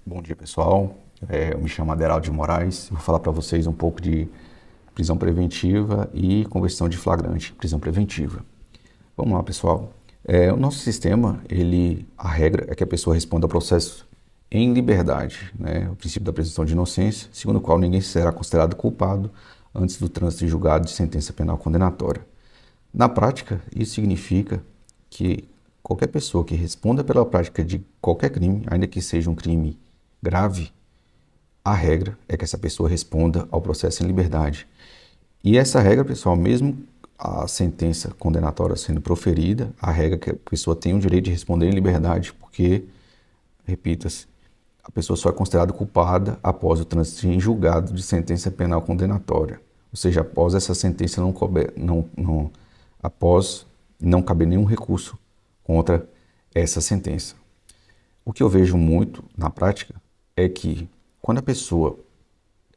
Bom dia, pessoal. Eu me chamo Aderaldo de Moraes. Vou falar para vocês um pouco de prisão preventiva e conversão de flagrante em prisão preventiva. Vamos lá, pessoal. O nosso sistema, a regra é que a pessoa responda ao processo em liberdade, né? O princípio da presunção de inocência, segundo o qual ninguém será considerado culpado antes do trânsito de julgado de sentença penal condenatória. Na prática, isso significa que qualquer pessoa que responda pela prática de qualquer crime, ainda que seja um crime grave, a regra é que essa pessoa responda ao processo em liberdade. E essa regra, pessoal, mesmo a sentença condenatória sendo proferida, a regra é que a pessoa tem o direito de responder em liberdade, porque, repita-se, a pessoa só é considerada culpada após o trânsito em julgado de sentença penal condenatória. Ou seja, após essa sentença após não caber nenhum recurso contra essa sentença. O que eu vejo muito na prática é que quando a pessoa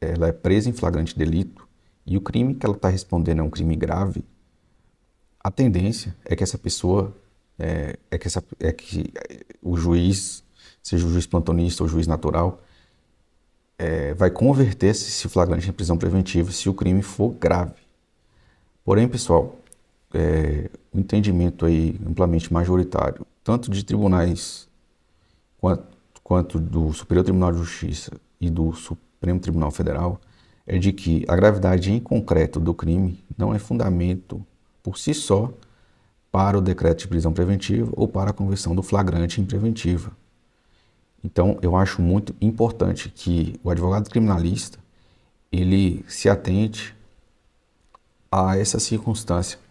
ela é presa em flagrante delito e o crime que ela está respondendo é um crime grave, a tendência é que essa pessoa, que o juiz, seja o juiz plantonista ou o juiz natural, vai converter esse flagrante em prisão preventiva se o crime for grave. Porém, pessoal, o entendimento aí amplamente majoritário, tanto de tribunais quanto do Superior Tribunal de Justiça e do Supremo Tribunal Federal, é de que a gravidade em concreto do crime não é fundamento por si só para o decreto de prisão preventiva ou para a conversão do flagrante em preventiva. Então, eu acho muito importante que o advogado criminalista ele se atente a essa circunstância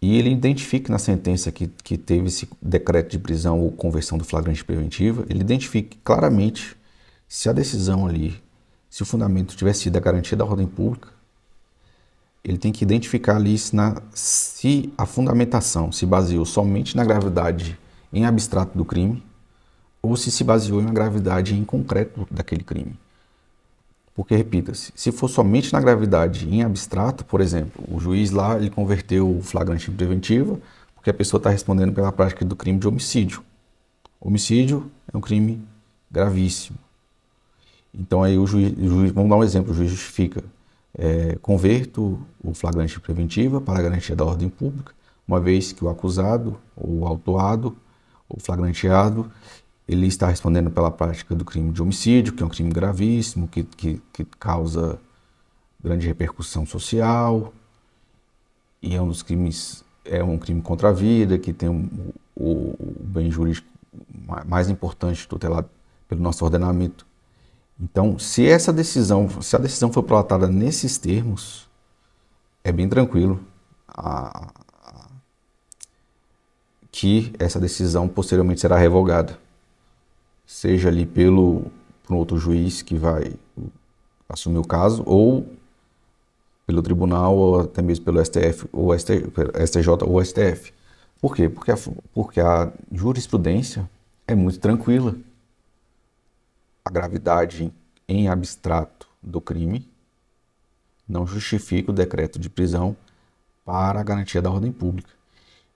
e ele identifique na sentença que teve esse decreto de prisão ou conversão do flagrante preventiva, ele identifique claramente se a decisão ali, se o fundamento tiver sido a garantia da ordem pública, ele tem que identificar ali se a fundamentação se baseou somente na gravidade em abstrato do crime ou se baseou na gravidade em concreto daquele crime. Porque, repita-se, se for somente na gravidade em abstrato, por exemplo, o juiz lá ele converteu o flagrante em preventiva porque a pessoa está respondendo pela prática do crime de homicídio. Homicídio é um crime gravíssimo. Então aí o juiz, vamos dar um exemplo, o juiz justifica, converto o flagrante em preventiva para a garantia da ordem pública, uma vez que o acusado, ou o autuado, ou flagranteado, ele está respondendo pela prática do crime de homicídio, que é um crime gravíssimo, que causa grande repercussão social, e é um crime contra a vida, que tem o bem jurídico mais importante tutelado pelo nosso ordenamento. Então, se a decisão for tratada nesses termos, é bem tranquilo que essa decisão posteriormente será revogada. Seja ali por um outro juiz que vai assumir o caso, ou pelo tribunal, ou até mesmo pelo STF, ou STJ ou STF. Por quê? Porque a jurisprudência é muito tranquila. A gravidade em abstrato do crime não justifica o decreto de prisão para a garantia da ordem pública.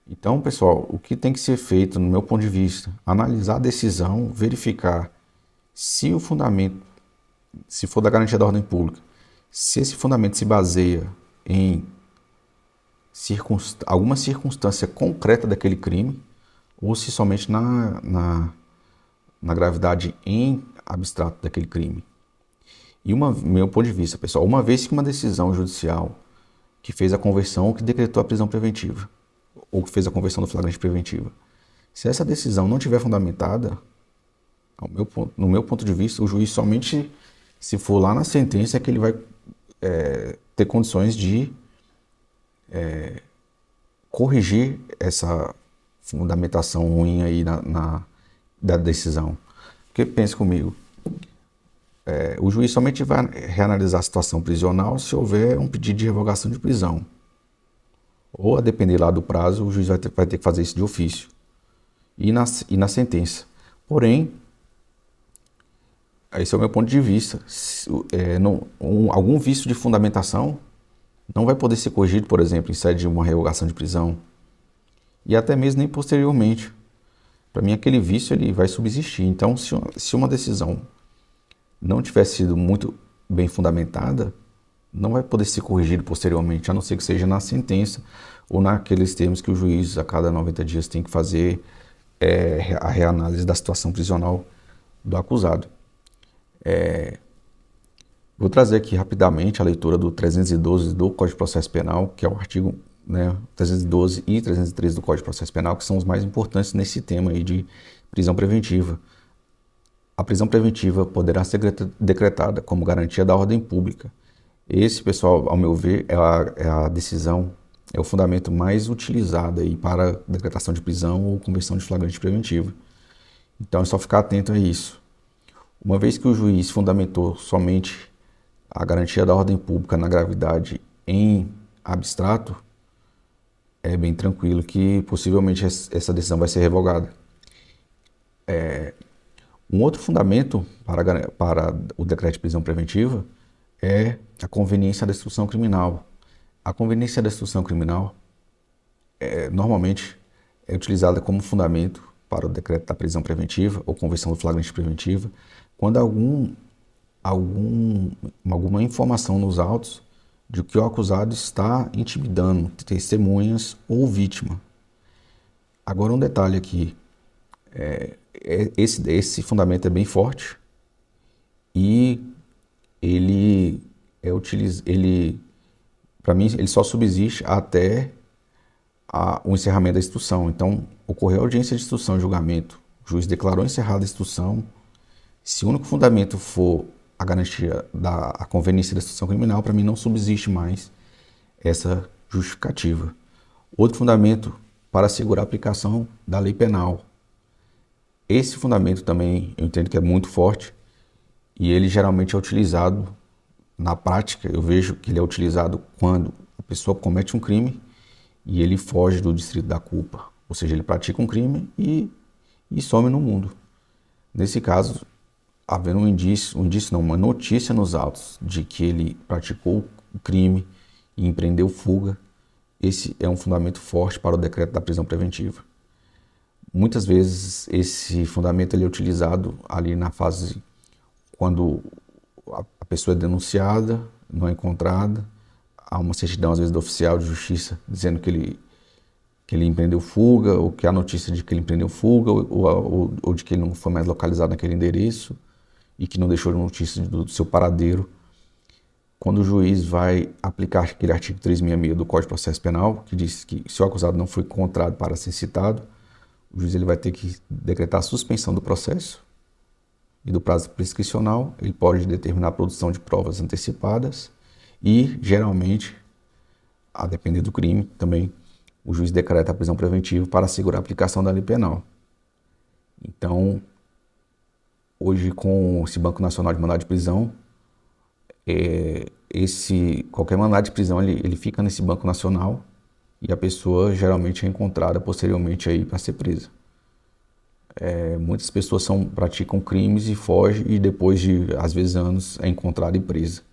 Então, pessoal, o que tem que ser feito, no meu ponto de vista, analisar a decisão, verificar se o fundamento, se for da garantia da ordem pública, se esse fundamento se baseia em alguma circunstância concreta daquele crime, ou se somente na gravidade em abstrato daquele crime. E meu ponto de vista, pessoal, uma vez que uma decisão judicial que fez a conversão ou que decretou a prisão preventiva, ou que fez a conversão do flagrante preventiva, se essa decisão não tiver fundamentada, no meu ponto de vista, o juiz somente, se for lá na sentença, é que ele vai ter condições de corrigir essa fundamentação ruim aí da decisão. Porque pense comigo, o juiz somente vai reanalisar a situação prisional se houver um pedido de revogação de prisão. Ou, a depender lá do prazo, o juiz vai ter que fazer isso de ofício. E na sentença. Porém, esse é o meu ponto de vista. Algum vício de fundamentação não vai poder ser corrigido, por exemplo, em sede de uma revogação de prisão. E até mesmo nem posteriormente. para mim aquele vício ele vai subsistir. Então, se uma decisão não tiver sido muito bem fundamentada, não vai poder ser corrigido posteriormente, a não ser que seja na sentença ou naqueles termos que o juiz a cada 90 dias tem que fazer a reanálise da situação prisional do acusado. Vou trazer aqui rapidamente a leitura do 312 do Código de Processo Penal, que é o artigo 312 e 313 do Código de Processo Penal, que são os mais importantes nesse tema aí de prisão preventiva. A prisão preventiva poderá ser decretada como garantia da ordem pública. Esse, pessoal, ao meu ver, é a decisão, é o fundamento mais utilizado aí para decretação de prisão ou conversão de flagrante preventiva. Então é só ficar atento a isso. Uma vez que o juiz fundamentou somente a garantia da ordem pública na gravidade em abstrato, é bem tranquilo que possivelmente essa decisão vai ser revogada. Um outro fundamento para o decreto de prisão preventiva é a conveniência da instrução criminal. A conveniência da instrução criminal normalmente é utilizada como fundamento para o decreto da prisão preventiva ou conversão do flagrante preventiva quando alguma informação nos autos de que o acusado está intimidando testemunhas ou vítima. Agora um detalhe aqui, esse fundamento é bem forte e para mim, ele só subsiste até o encerramento da instrução. Então, ocorreu a audiência de instrução e julgamento, o juiz declarou encerrada a instrução. Se o único fundamento for a garantia da conveniência da instrução criminal, para mim não subsiste mais essa justificativa. Outro fundamento para assegurar a aplicação da lei penal. Esse fundamento também eu entendo que é muito forte e ele geralmente é utilizado na prática. Eu vejo que ele é utilizado quando a pessoa comete um crime e ele foge do distrito da culpa, ou seja, ele pratica um crime e some no mundo. Nesse caso, havendo uma notícia nos autos de que ele praticou o crime e empreendeu fuga, esse é um fundamento forte para o decreto da prisão preventiva. Muitas vezes esse fundamento ele é utilizado ali na fase quando a pessoa é denunciada, não é encontrada, há uma certidão às vezes do oficial de justiça dizendo que ele empreendeu fuga, ou que há notícia de que ele empreendeu fuga, ou de que ele não foi mais localizado naquele endereço e que não deixou notícia do seu paradeiro. Quando o juiz vai aplicar aquele artigo 366 do Código de Processo Penal, que diz que se o acusado não foi encontrado para ser citado, o juiz ele vai ter que decretar a suspensão do processo e do prazo prescricional. Ele pode determinar a produção de provas antecipadas e, geralmente, a depender do crime, também o juiz decreta a prisão preventiva para assegurar a aplicação da lei penal. Então, hoje, com esse Banco Nacional de Mandado de Prisão, qualquer mandado de prisão ele fica nesse Banco Nacional e a pessoa geralmente é encontrada posteriormente aí para ser presa. Muitas pessoas praticam crimes e fogem e depois de, às vezes, anos, é encontrada e presa.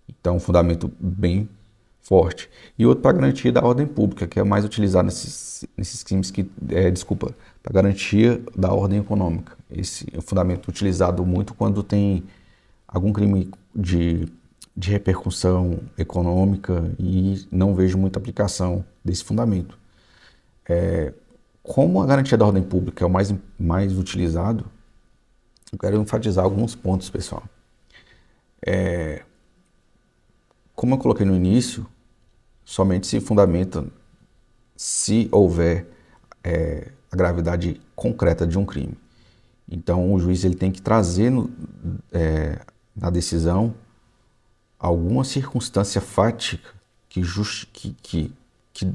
Então, um fundamento bem forte. E outro para garantia da ordem pública, que é mais utilizado nesses crimes para garantia da ordem econômica. Esse é um fundamento utilizado muito quando tem algum crime de repercussão econômica e não vejo muita aplicação desse fundamento. Como a garantia da ordem pública é o mais utilizado, eu quero enfatizar alguns pontos, pessoal. Como eu coloquei no início, somente se fundamenta se houver a gravidade concreta de um crime. Então, o juiz ele tem que trazer na decisão alguma circunstância fática que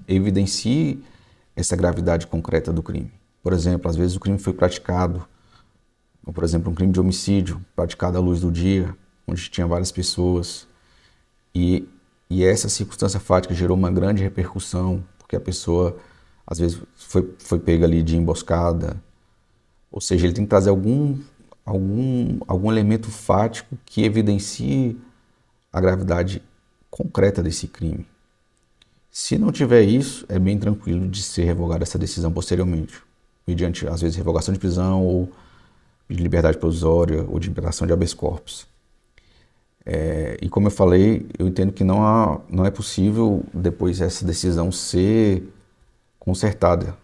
evidencie essa gravidade concreta do crime. Por exemplo, às vezes o crime foi praticado, ou, por exemplo, um crime de homicídio praticado à luz do dia, onde tinha várias pessoas, e essa circunstância fática gerou uma grande repercussão, porque a pessoa, às vezes, foi pega ali de emboscada. Ou seja, ele tem que trazer algum elemento fático que evidencie a gravidade concreta desse crime. Se não tiver isso, é bem tranquilo de ser revogada essa decisão posteriormente. mediante, às vezes, revogação de prisão ou de liberdade provisória ou de liberação de habeas corpus. E como eu falei, eu entendo que não é possível depois essa decisão ser consertada,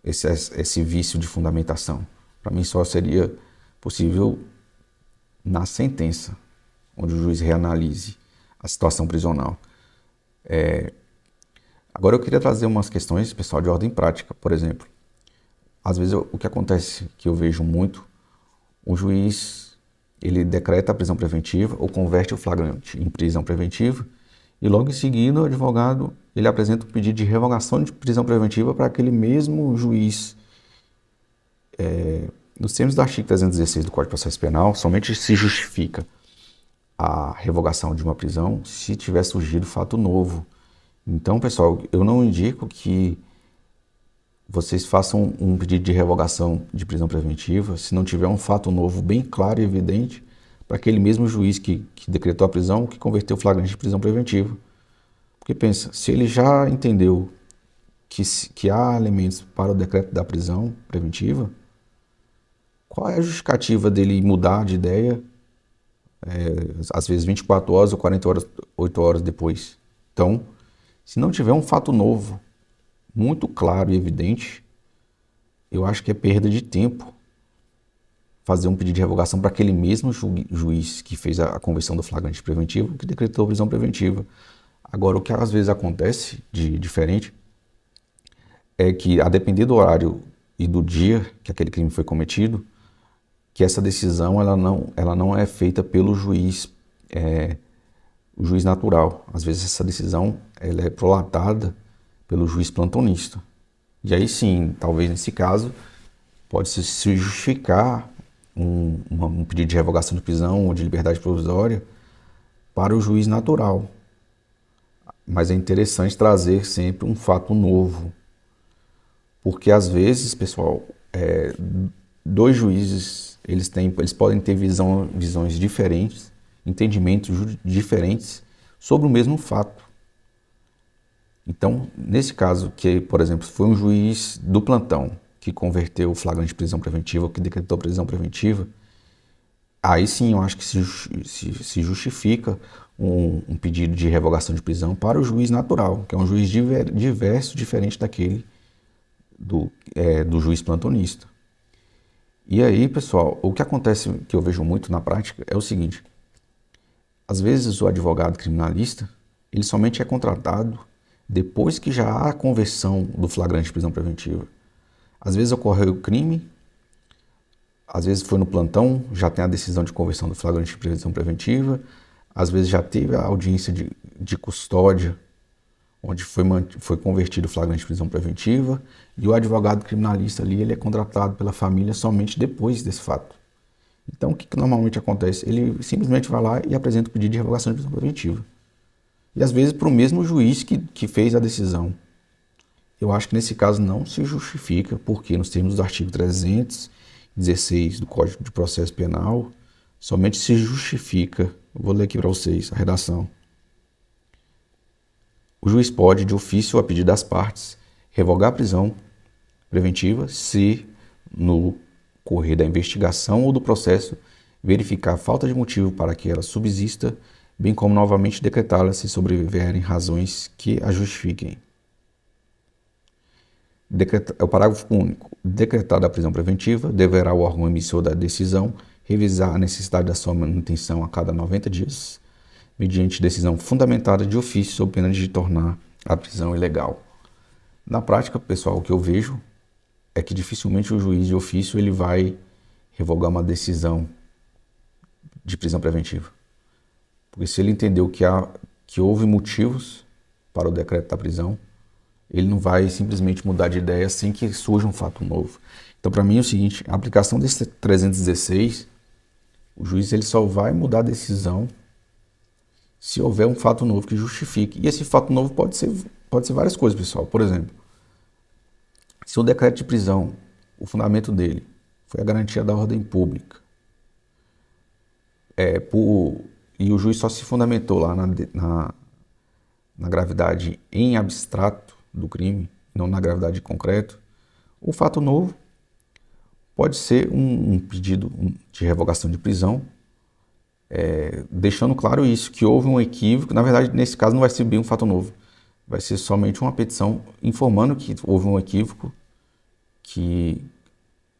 esse vício de fundamentação. Para mim só seria possível na sentença, onde o juiz reanalise a situação prisional. Agora eu queria trazer umas questões, pessoal, de ordem prática. Por exemplo, às vezes o que acontece, que eu vejo muito, o juiz ele decreta a prisão preventiva ou converte o flagrante em prisão preventiva e logo em seguida o advogado ele apresenta um pedido de revogação de prisão preventiva para aquele mesmo juiz. Nos termos do artigo 316 do Código de Processo Penal, somente se justifica a revogação de uma prisão se tiver surgido fato novo. Então, pessoal, eu não indico que vocês façam um pedido de revogação de prisão preventiva se não tiver um fato novo bem claro e evidente para aquele mesmo juiz que decretou a prisão, que converteu o flagrante de prisão preventiva. Porque pensa, se ele já entendeu que há elementos para o decreto da prisão preventiva, qual é a justificativa dele mudar de ideia, às vezes 24 horas ou 48 horas depois? Então, se não tiver um fato novo, muito claro e evidente, eu acho que é perda de tempo fazer um pedido de revogação para aquele mesmo juiz que fez a conversão do flagrante preventivo, que decretou a prisão preventiva. Agora, o que às vezes acontece de diferente é que, a depender do horário e do dia que aquele crime foi cometido, que essa decisão ela não é feita pelo juiz, o juiz natural. Às vezes essa decisão ela é prolatada pelo juiz plantonista. E aí sim, talvez nesse caso, pode-se justificar um pedido de revogação de prisão ou de liberdade provisória para o juiz natural. Mas é interessante trazer sempre um fato novo. Porque às vezes, pessoal, dois juízes, eles podem ter visões diferentes, entendimentos diferentes sobre o mesmo fato. Então, nesse caso, que, por exemplo, foi um juiz do plantão que converteu o flagrante de prisão preventiva, que decretou prisão preventiva, aí sim eu acho que se justifica um pedido de revogação de prisão para o juiz natural, que é um juiz diverso, diferente daquele do juiz plantonista. E aí, pessoal, o que acontece, que eu vejo muito na prática, é o seguinte: às vezes o advogado criminalista, ele somente é contratado depois que já há a conversão do flagrante de prisão preventiva. Às vezes ocorreu o crime, às vezes foi no plantão, já tem a decisão de conversão do flagrante de prisão preventiva, às vezes já teve a audiência de custódia, onde foi convertido o flagrante de prisão preventiva, e o advogado criminalista ali, ele é contratado pela família somente depois desse fato. Então, o que normalmente acontece? Ele simplesmente vai lá e apresenta o pedido de revogação de prisão preventiva. E às vezes para o mesmo juiz que fez a decisão. Eu acho que nesse caso não se justifica, porque nos termos do artigo 316 do Código de Processo Penal, somente se justifica, vou ler aqui para vocês a redação: o juiz pode, de ofício ou a pedido das partes, revogar a prisão preventiva se, no correr da investigação ou do processo, verificar falta de motivo para que ela subsista, bem como novamente decretá-la se sobreviverem razões que a justifiquem. É o parágrafo único. Decretada a prisão preventiva, deverá o órgão emissor da decisão revisar a necessidade da sua manutenção a cada 90 dias, mediante decisão fundamentada de ofício, sob pena de tornar a prisão ilegal. Na prática, pessoal, o que eu vejo é que dificilmente o juiz de ofício ele vai revogar uma decisão de prisão preventiva. Porque se ele entendeu que houve motivos para o decreto da prisão, ele não vai simplesmente mudar de ideia sem que surja um fato novo. Então, para mim é o seguinte: a aplicação desse 316, o juiz ele só vai mudar a decisão se houver um fato novo que justifique. E esse fato novo pode ser várias coisas, pessoal. Por exemplo, se o decreto de prisão, o fundamento dele foi a garantia da ordem pública, e o juiz só se fundamentou lá na gravidade em abstrato do crime, não na gravidade de concreto, O fato novo pode ser um pedido de revogação de prisão, deixando claro isso, que houve um equívoco. Na verdade, nesse caso não vai ser bem um fato novo, vai ser somente uma petição informando que houve um equívoco, que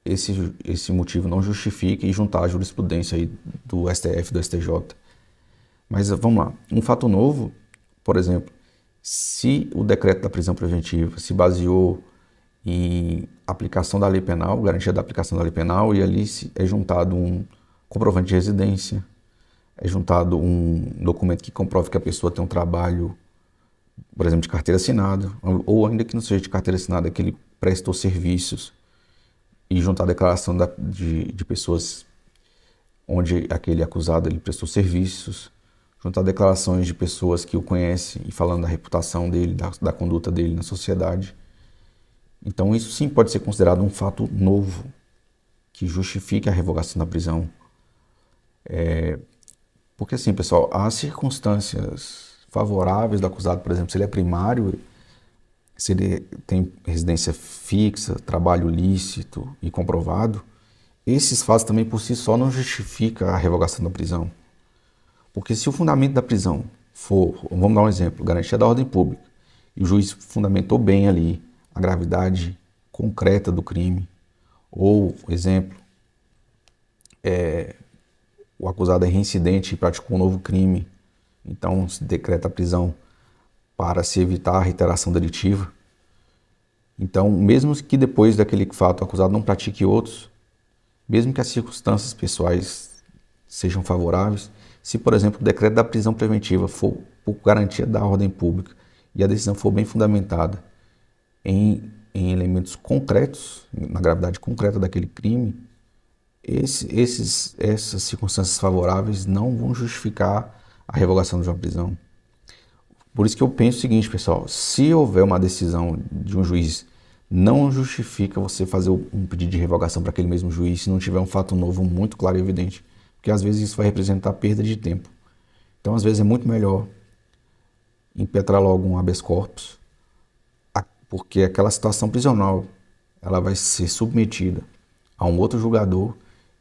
esse motivo não justifica e juntar a jurisprudência aí do STF, do STJ. Mas vamos lá, um fato novo, por exemplo, se o decreto da prisão preventiva se baseou em aplicação da lei penal, garantia da aplicação da lei penal, e ali é juntado um comprovante de residência, é juntado um documento que comprove que a pessoa tem um trabalho, por exemplo, de carteira assinada, ou ainda que não seja de carteira assinada, que ele prestou serviços, e juntar a declaração de pessoas onde aquele acusado ele prestou serviços, juntar declarações de pessoas que o conhecem e falando da reputação dele, da conduta dele na sociedade. Então isso sim pode ser considerado um fato novo que justifique a revogação da prisão. Porque assim, pessoal, há circunstâncias favoráveis do acusado, por exemplo, se ele é primário, se ele tem residência fixa, trabalho lícito e comprovado, esses fatos também por si só não justificam a revogação da prisão. Porque se o fundamento da prisão for, vamos dar um exemplo, garantia da ordem pública, e o juiz fundamentou bem ali a gravidade concreta do crime, ou, exemplo, o acusado é reincidente e praticou um novo crime, então se decreta a prisão para se evitar a reiteração delitiva. Então, mesmo que depois daquele fato o acusado não pratique outros, mesmo que as circunstâncias pessoais sejam favoráveis, se, por exemplo, o decreto da prisão preventiva for por garantia da ordem pública e a decisão for bem fundamentada em elementos concretos, na gravidade concreta daquele crime, essas circunstâncias favoráveis não vão justificar a revogação de uma prisão. Por isso que eu penso o seguinte, pessoal, se houver uma decisão de um juiz, não justifica você fazer um pedido de revogação para aquele mesmo juiz se não tiver um fato novo muito claro e evidente, porque às vezes isso vai representar perda de tempo. Então, às vezes é muito melhor impetrar logo um habeas corpus, porque aquela situação prisional, ela vai ser submetida a um outro julgador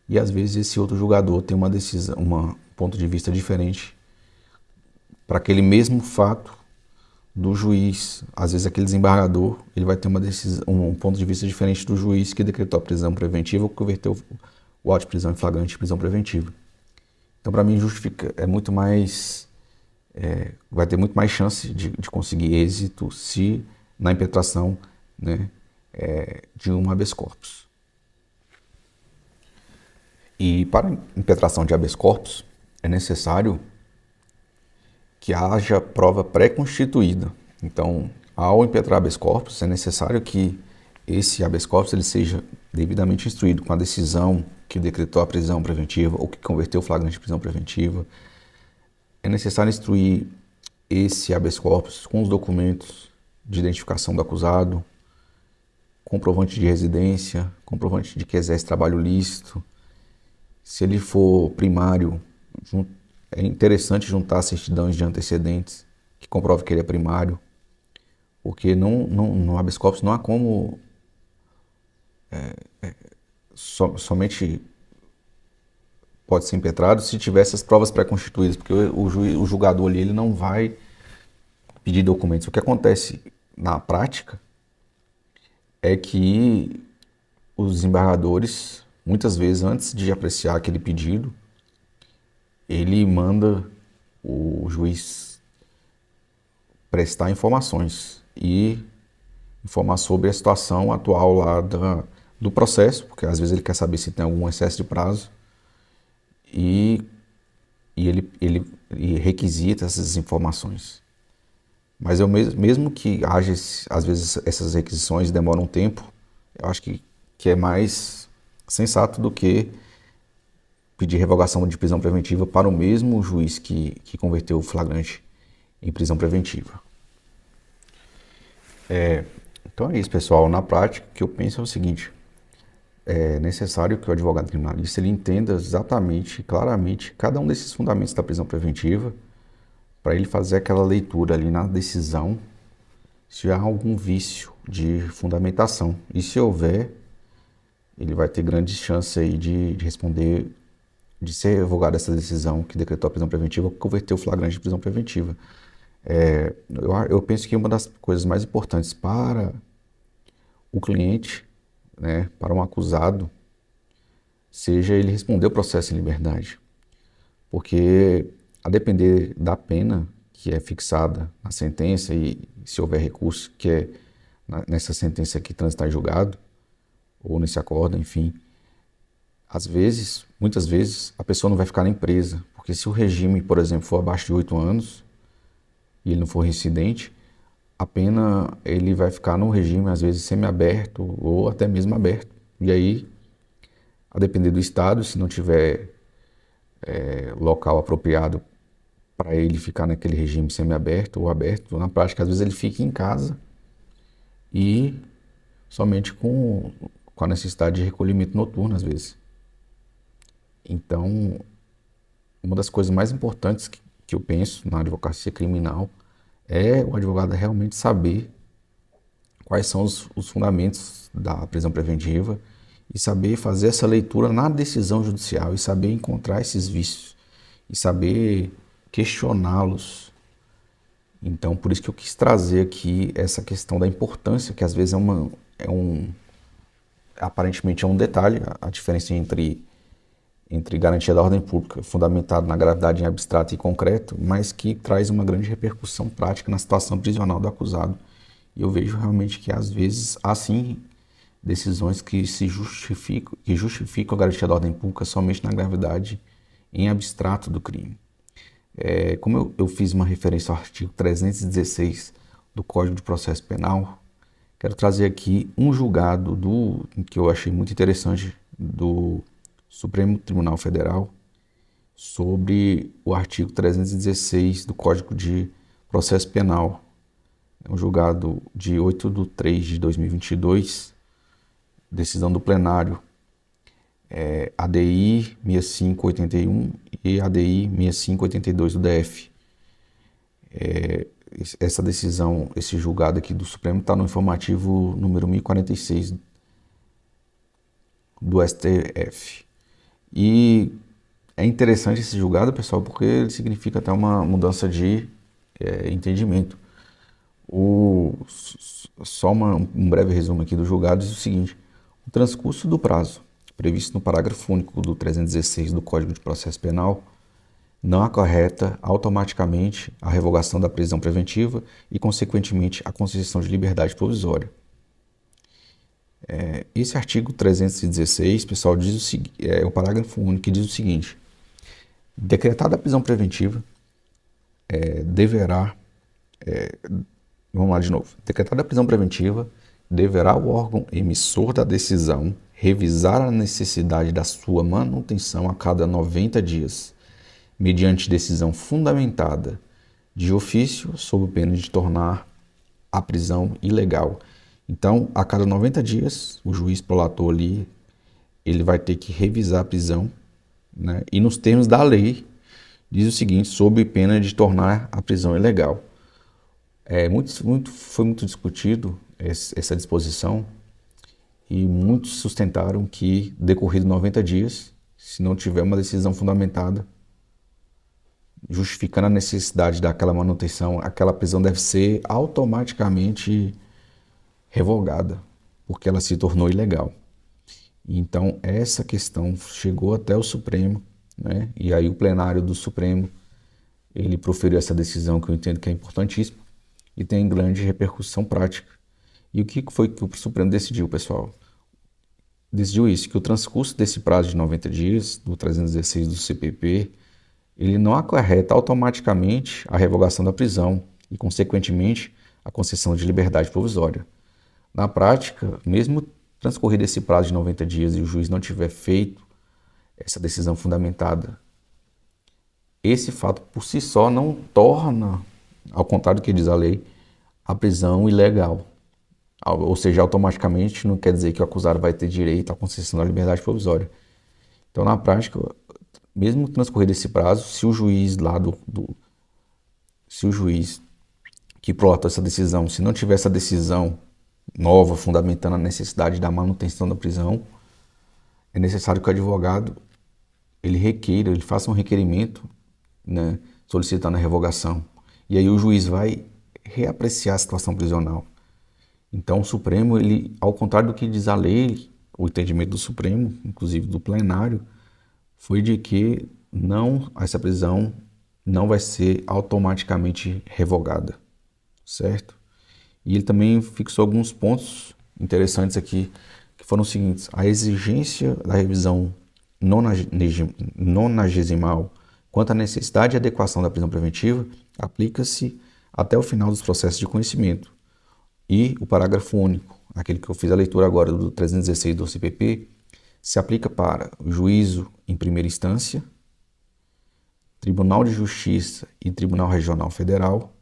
e às vezes esse outro julgador tem uma decisão, um ponto de vista diferente para aquele mesmo fato do juiz. Às vezes aquele desembargador ele vai ter uma decisão, um ponto de vista diferente do juiz que decretou a prisão preventiva ou que converteu o auto de prisão em flagrante em prisão preventiva. Então, para mim, justifica, é muito mais, vai ter muito mais chance de conseguir êxito se na impetração, né, de um habeas corpus. E para a impetração de habeas corpus é necessário que haja prova pré-constituída. Então, ao impetrar habeas corpus, é necessário que esse habeas corpus ele seja devidamente instruído com a decisão que decretou a prisão preventiva ou que converteu o flagrante em prisão preventiva. É necessário instruir esse habeas corpus com os documentos de identificação do acusado, comprovante de residência, comprovante de que exerce trabalho lícito. Se ele for primário, é interessante juntar certidões de antecedentes que comprovem que ele é primário, porque no habeas corpus não há como somente pode ser impetrado se tiver essas provas pré-constituídas, porque o julgador ali ele não vai pedir documentos. O que acontece na prática é que os desembargadores, muitas vezes, antes de apreciar aquele pedido, ele manda o juiz prestar informações e informar sobre a situação atual lá do processo, porque às vezes ele quer saber se tem algum excesso de prazo e ele requisita essas informações. Mas mesmo que haja, às vezes, essas requisições demoram um tempo, eu acho que é mais sensato do que pedir revogação de prisão preventiva para o mesmo juiz que converteu o flagrante em prisão preventiva. Então é isso, pessoal. Na prática, o que eu penso é o seguinte: é necessário que o advogado criminalista ele entenda exatamente, claramente, cada um desses fundamentos da prisão preventiva para ele fazer aquela leitura ali na decisão se há algum vício de fundamentação. E se houver, ele vai ter grandes chances aí de responder, de ser revogada essa decisão que decretou a prisão preventiva, converter o flagrante de prisão preventiva. Eu penso que uma das coisas mais importantes para o cliente, né, para um acusado, seja ele responder o processo em liberdade. Porque, a depender da pena que é fixada na sentença e se houver recurso que é nessa sentença que transitar em julgado, ou nesse acordo, enfim, às vezes, muitas vezes, a pessoa não vai ficar nem presa. Porque se o regime, por exemplo, for abaixo de 8 anos e ele não for reincidente, a pena ele vai ficar no regime, às vezes, semiaberto ou até mesmo aberto. E aí, a depender do estado, se não tiver local apropriado para ele ficar naquele regime semiaberto ou aberto, na prática, às vezes ele fica em casa e somente com a necessidade de recolhimento noturno, às vezes. Então, uma das coisas mais importantes que eu penso na advocacia criminal é o advogado realmente saber quais são os fundamentos da prisão preventiva e saber fazer essa leitura na decisão judicial e saber encontrar esses vícios e saber questioná-los. Então, por isso que eu quis trazer aqui essa questão da importância, que às vezes aparentemente é um detalhe, a diferença entre garantia da ordem pública, fundamentada na gravidade em abstrato e concreto, mas que traz uma grande repercussão prática na situação prisional do acusado. E eu vejo realmente que, às vezes, há sim decisões que justificam a garantia da ordem pública somente na gravidade em abstrato do crime. Como eu fiz uma referência ao artigo 316 do Código de Processo Penal, quero trazer aqui um julgado que eu achei muito interessante do Supremo Tribunal Federal sobre o artigo 316 do Código de Processo Penal. É um julgado de 8 de 2022, decisão do plenário ADI 6581 e ADI 6582 do DF. Essa decisão, esse julgado aqui do Supremo está no informativo número 1046 do STF. E é interessante esse julgado, pessoal, porque ele significa até uma mudança de entendimento. Só um breve resumo aqui do julgado diz o seguinte: o transcurso do prazo previsto no parágrafo único do 316 do Código de Processo Penal não acarreta automaticamente a revogação da prisão preventiva e, consequentemente, a concessão de liberdade provisória. Esse artigo 316, pessoal, diz o seguinte, é o parágrafo único que diz o seguinte: decretada a prisão preventiva, vamos lá de novo. Decretada a prisão preventiva, deverá o órgão emissor da decisão revisar a necessidade da sua manutenção a cada 90 dias, mediante decisão fundamentada de ofício, sob pena de tornar a prisão ilegal. Então, a cada 90 dias, o juiz prolator ali, ele vai ter que revisar a prisão, né? E nos termos da lei, diz o seguinte: sob pena de tornar a prisão ilegal. Foi muito discutido essa disposição e muitos sustentaram que, decorrido 90 dias, se não tiver uma decisão fundamentada, justificando a necessidade daquela manutenção, aquela prisão deve ser automaticamente revogada, porque ela se tornou ilegal. Então, essa questão chegou até o Supremo, né? E aí o plenário do Supremo, ele proferiu essa decisão que eu entendo que é importantíssima e tem grande repercussão prática. E o que foi que o Supremo decidiu, pessoal? Decidiu isso, que o transcurso desse prazo de 90 dias, do 316 do CPP, ele não acarreta automaticamente a revogação da prisão e, consequentemente, a concessão de liberdade provisória. Na prática, mesmo transcorrido esse prazo de 90 dias e o juiz não tiver feito essa decisão fundamentada, esse fato por si só não torna, ao contrário do que diz a lei, a prisão ilegal. Ou seja, automaticamente não quer dizer que o acusado vai ter direito à concessão da liberdade provisória. Então, na prática, mesmo transcorrido esse prazo, se o juiz se o juiz que prolatou essa decisão, se não tiver essa decisão nova, fundamentando a necessidade da manutenção da prisão, é necessário que o advogado ele faça um requerimento, né, solicitando a revogação. E aí o juiz vai reapreciar a situação prisional. Então o Supremo, ele, ao contrário do que diz a lei, o entendimento do Supremo, inclusive do plenário, foi de que essa prisão não vai ser automaticamente revogada, certo? E ele também fixou alguns pontos interessantes aqui, que foram os seguintes: a exigência da revisão nonagesimal quanto à necessidade e adequação da prisão preventiva aplica-se até o final dos processos de conhecimento. E o parágrafo único, aquele que eu fiz a leitura agora do 316 do CPP, se aplica para o juízo em primeira instância, Tribunal de Justiça e Tribunal Regional Federal,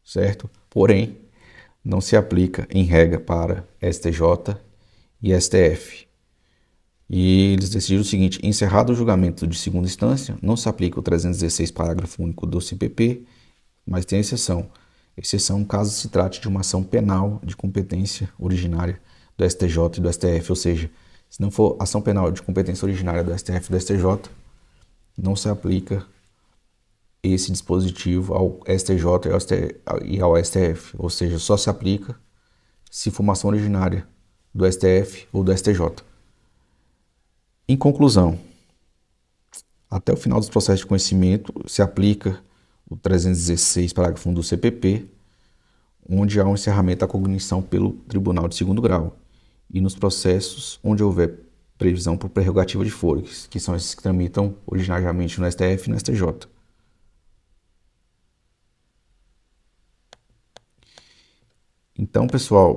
certo? Porém, não se aplica em regra para STJ e STF. E eles decidiram o seguinte: encerrado o julgamento de segunda instância, não se aplica o 316 parágrafo único do CPP, mas tem exceção. Exceção caso se trate de uma ação penal de competência originária do STJ e do STF, ou seja, se não for ação penal de competência originária do STF e do STJ, não se aplica esse dispositivo ao STJ e ao STF, ou seja, só se aplica se for uma ação originária do STF ou do STJ. Em conclusão, até o final dos processos de conhecimento se aplica o 316, parágrafo 1 do CPP, onde há um encerramento da cognição pelo Tribunal de Segundo Grau, e nos processos onde houver previsão por prerrogativa de foro, que são esses que tramitam originariamente no STF e no STJ. Então, pessoal,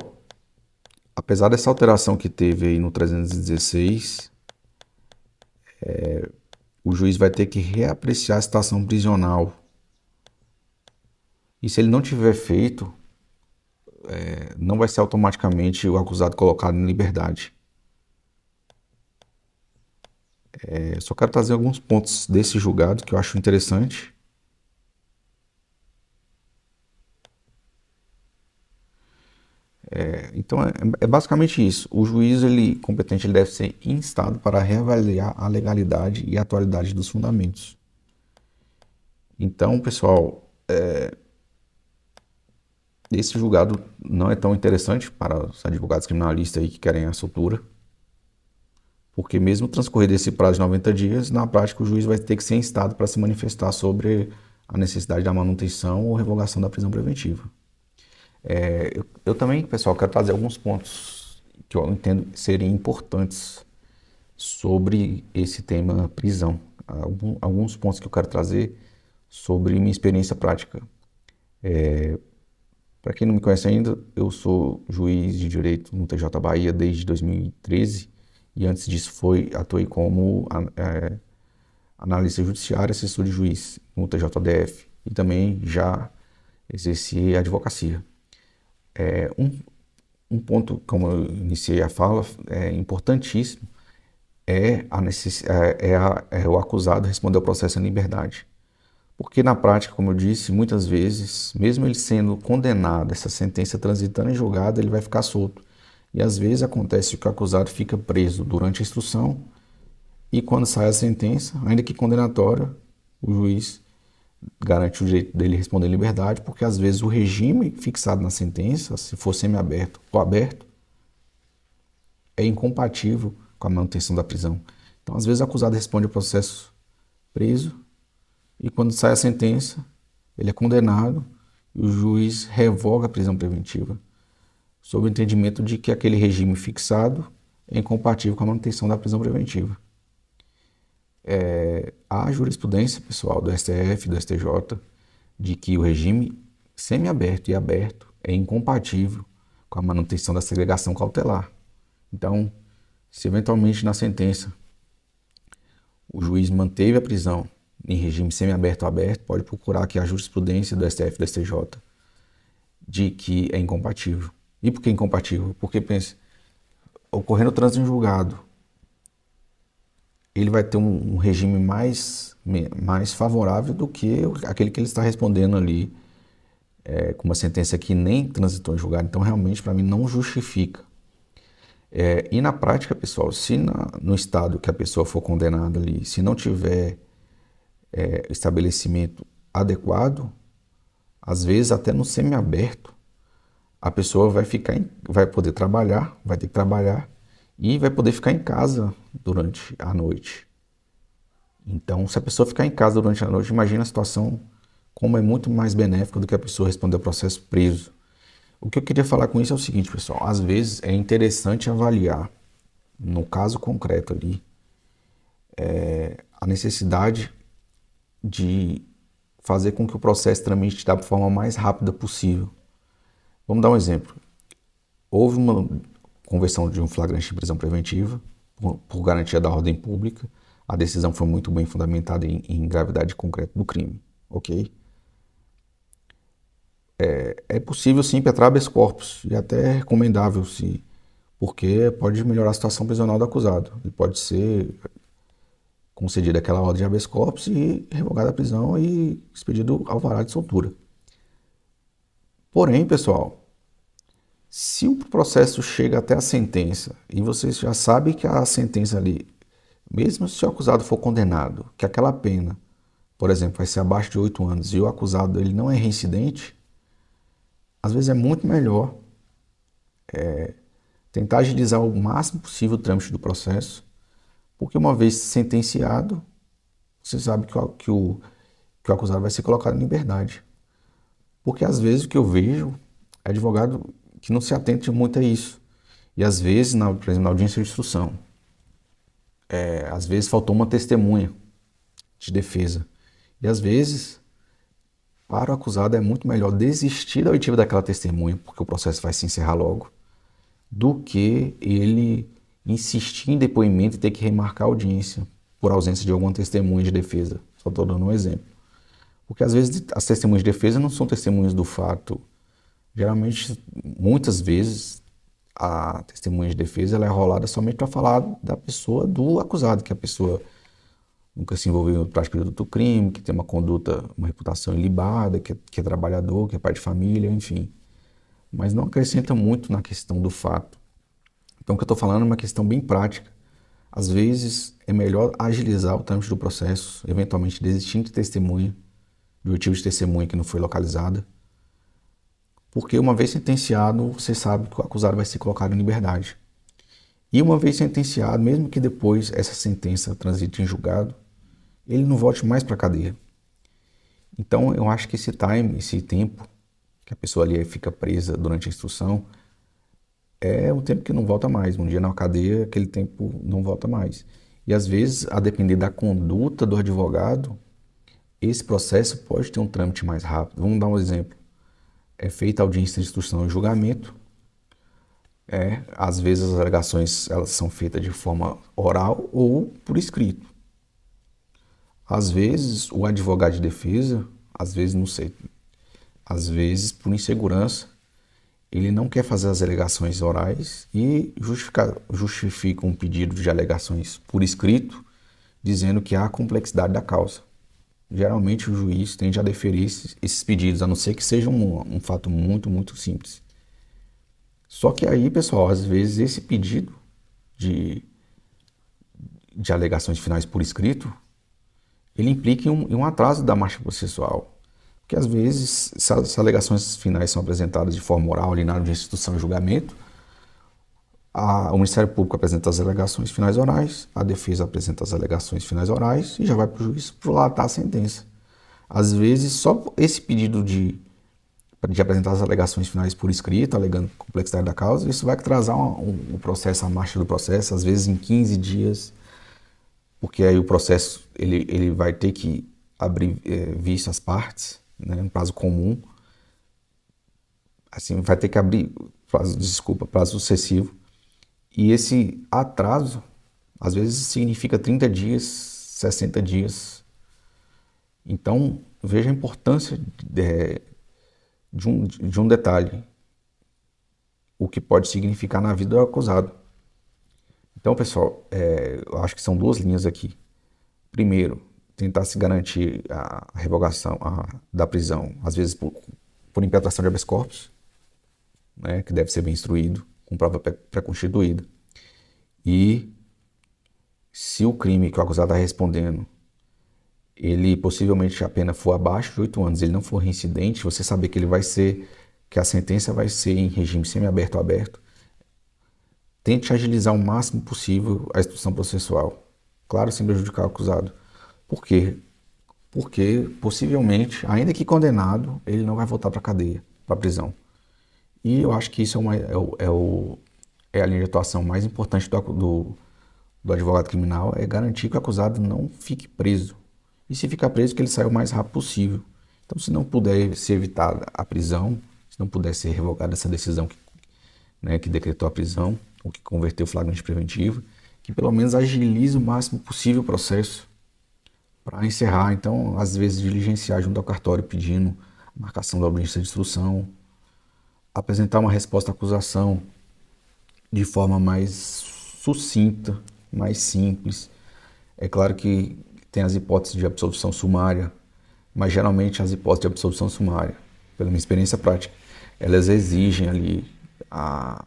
apesar dessa alteração que teve aí no 316, o juiz vai ter que reapreciar a situação prisional. E se ele não tiver feito, não vai ser automaticamente o acusado colocado em liberdade. Só quero trazer alguns pontos desse julgado que eu acho interessante. Então é basicamente isso. O juiz competente ele deve ser instado para reavaliar a legalidade e a atualidade dos fundamentos. Então, pessoal, esse julgado não é tão interessante para os advogados criminalistas aí que querem a soltura, porque mesmo transcorrido esse prazo de 90 dias, na prática o juiz vai ter que ser instado para se manifestar sobre a necessidade da manutenção ou revogação da prisão preventiva. Eu também, pessoal, quero trazer alguns pontos que eu entendo serem importantes sobre esse tema prisão. Alguns pontos que eu quero trazer sobre minha experiência prática. Para quem não me conhece ainda, eu sou juiz de direito no TJ Bahia desde 2013 e antes disso atuei como analista judiciário, assessor de juiz no TJDF e também já exerci advocacia. Um ponto, como eu iniciei a fala, importantíssimo, é o acusado responder ao processo em liberdade. Porque na prática, como eu disse, muitas vezes, mesmo ele sendo condenado, essa sentença transitando em julgado, ele vai ficar solto. E às vezes acontece que o acusado fica preso durante a instrução e quando sai a sentença, ainda que condenatória, o juiz garante o direito dele responder em liberdade, porque às vezes o regime fixado na sentença, se for semiaberto ou aberto, é incompatível com a manutenção da prisão. Então, às vezes o acusado responde ao processo preso e quando sai a sentença, ele é condenado e o juiz revoga a prisão preventiva, sob o entendimento de que aquele regime fixado é incompatível com a manutenção da prisão preventiva. Há jurisprudência, pessoal, do STF, do STJ, de que o regime semiaberto e aberto é incompatível com a manutenção da segregação cautelar. Então, se eventualmente na sentença o juiz manteve a prisão em regime semiaberto ou aberto, pode procurar aqui a jurisprudência do STF e do STJ de que é incompatível. E por que incompatível? Porque, pense, ocorrendo o trânsito em julgado, ele vai ter um regime mais favorável do que aquele que ele está respondendo ali com uma sentença que nem transitou em julgado, então realmente para mim não justifica. E na prática, pessoal, se no estado que a pessoa for condenada ali, se não tiver estabelecimento adequado, às vezes até no semiaberto, a pessoa vai poder trabalhar, vai ter que trabalhar e vai poder ficar em casa durante a noite. Então, se a pessoa ficar em casa durante a noite, imagina a situação como é muito mais benéfica do que a pessoa responder ao processo preso. O que eu queria falar com isso é o seguinte, pessoal, às vezes é interessante avaliar, no caso concreto ali, a necessidade de fazer com que o processo tramite da forma mais rápida possível. Vamos dar um exemplo. Houve uma conversão de um flagrante de prisão preventiva por garantia da ordem pública. A decisão foi muito bem fundamentada em gravidade concreta do crime, ok? É possível sim impetrar habeas corpus e até é recomendável, sim, porque pode melhorar a situação prisional do acusado. Ele pode ser concedida aquela ordem de habeas corpus e revogada a prisão e expedido alvará de soltura. Porém, pessoal, se o processo chega até a sentença e você já sabe que a sentença ali, mesmo se o acusado for condenado, que aquela pena, por exemplo, vai ser abaixo de 8 anos e o acusado ele não é reincidente, às vezes é muito melhor tentar agilizar o máximo possível o trâmite do processo, porque uma vez sentenciado, você sabe que o acusado vai ser colocado em liberdade. Porque às vezes o que eu vejo é advogado que não se atente muito a isso. E às vezes, por exemplo, na audiência de instrução, às vezes faltou uma testemunha de defesa. E às vezes, para o acusado é muito melhor desistir da oitiva daquela testemunha, porque o processo vai se encerrar logo, do que ele insistir em depoimento e ter que remarcar a audiência por ausência de alguma testemunha de defesa. Só estou dando um exemplo. Porque às vezes as testemunhas de defesa não são testemunhas do fato. Geralmente, muitas vezes, a testemunha de defesa ela é rolada somente para falar da pessoa do acusado, que a pessoa nunca se envolveu em prática do crime, que tem uma conduta, uma reputação ilibada, que é trabalhador, que é pai de família, enfim. Mas não acrescenta muito na questão do fato. Então, o que eu estou falando é uma questão bem prática. Às vezes, é melhor agilizar o trâmite do processo, eventualmente desistindo de testemunha, de oitiva de testemunha que não foi localizada, porque uma vez sentenciado, você sabe que o acusado vai ser colocado em liberdade. E uma vez sentenciado, mesmo que depois essa sentença transite em julgado, ele não volte mais para a cadeia. Então, eu acho que esse tempo que a pessoa ali fica presa durante a instrução, é um tempo que não volta mais. Um dia na cadeia, aquele tempo não volta mais. E às vezes, a depender da conduta do advogado, esse processo pode ter um trâmite mais rápido. Vamos dar um exemplo. É feita a audiência de instrução e julgamento. Às vezes as alegações elas são feitas de forma oral ou por escrito. Às vezes o advogado de defesa, às vezes não sei, às vezes por insegurança, ele não quer fazer as alegações orais e justifica um pedido de alegações por escrito, dizendo que há complexidade da causa. Geralmente o juiz tende a deferir esses pedidos, a não ser que seja um fato muito, muito simples. Só que aí, pessoal, às vezes esse pedido de, de alegações finais por escrito, ele implica em um atraso da marcha processual. Porque às vezes, se as alegações finais são apresentadas de forma oral, ali na hora de instrução e julgamento, o Ministério Público apresenta as alegações finais orais, a defesa apresenta as alegações finais orais e já vai para o juiz prolatar a sentença. Às vezes, só esse pedido de apresentar as alegações finais por escrito, alegando complexidade da causa, isso vai atrasar o processo, a marcha do processo, às vezes em 15 dias, porque aí o processo ele vai ter que abrir vista às partes, né, um prazo comum, assim, vai ter que abrir, prazo sucessivo, e esse atraso, às vezes, significa 30 dias, 60 dias. Então, veja a importância de um detalhe, o que pode significar na vida do acusado. Então, pessoal, eu acho que são duas linhas aqui. Primeiro, tentar se garantir a revogação da prisão, às vezes por impetração de habeas corpus, né, que deve ser bem instruído, com prova pré-constituída. E se o crime que o acusado está respondendo, ele possivelmente a pena for abaixo de 8 anos, ele não for reincidente, você saber que ele vai ser, que a sentença vai ser em regime semiaberto ou aberto, tente agilizar o máximo possível a instrução processual. Claro, sem prejudicar o acusado. Por quê? Porque possivelmente, ainda que condenado, ele não vai voltar para a cadeia, para a prisão. E eu acho que isso é a linha de atuação mais importante do advogado criminal, é garantir que o acusado não fique preso. E se ficar preso, que ele saia o mais rápido possível. Então, se não puder ser evitada a prisão, se não puder ser revogada essa decisão que decretou a prisão, ou que converteu o flagrante preventivo, que pelo menos agilize o máximo possível o processo para encerrar. Então, às vezes, diligenciar junto ao cartório pedindo a marcação da audiência de instrução, apresentar uma resposta à acusação de forma mais sucinta, mais simples. É claro que tem as hipóteses de absolvição sumária, mas geralmente as hipóteses de absolvição sumária, pela minha experiência prática, elas exigem ali a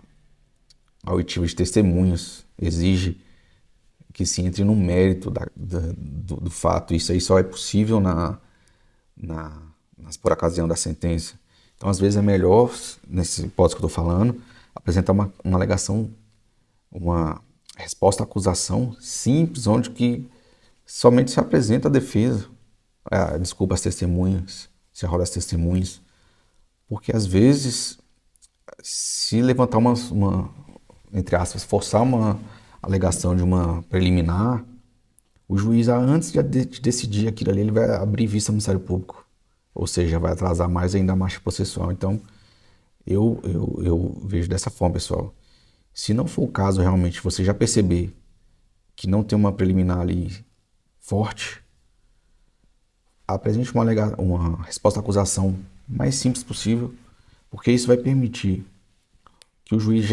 oitiva de testemunhas, exige que se entre no mérito do fato. Isso aí só é possível por ocasião da sentença. Então, às vezes é melhor, nesse hipótese que eu estou falando, apresentar uma alegação, uma resposta à acusação simples, onde que somente se apresenta a defesa, as testemunhas, se arrola as testemunhas, porque às vezes, se levantar entre aspas, forçar uma alegação de uma preliminar, o juiz, antes de decidir aquilo ali, ele vai abrir vista ao Ministério Público, ou seja, vai atrasar mais ainda a marcha processual. Então, eu vejo dessa forma, pessoal. Se não for o caso, realmente, você já perceber que não tem uma preliminar ali forte, apresente uma resposta à acusação mais simples possível, porque isso vai permitir que o juiz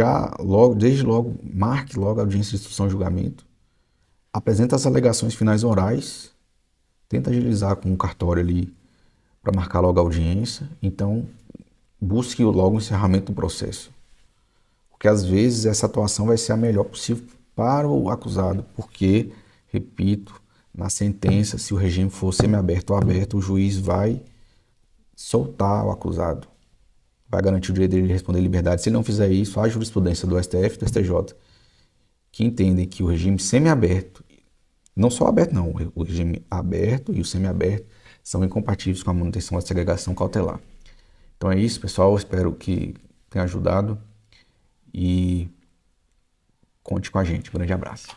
desde logo, marque logo a audiência de instrução e julgamento, apresenta as alegações finais orais, tenta agilizar com o cartório ali para marcar logo a audiência, então busque logo o encerramento do processo. Porque às vezes essa atuação vai ser a melhor possível para o acusado, porque, repito, na sentença, se o regime for semiaberto ou aberto, o juiz vai soltar o acusado, vai garantir o direito dele de responder em liberdade. Se ele não fizer isso, há jurisprudência do STF e do STJ que entendem que o regime semiaberto, não só aberto não, o regime aberto e o semiaberto são incompatíveis com a manutenção da segregação cautelar. Então é isso, pessoal, espero que tenha ajudado e conte com a gente. Um grande abraço.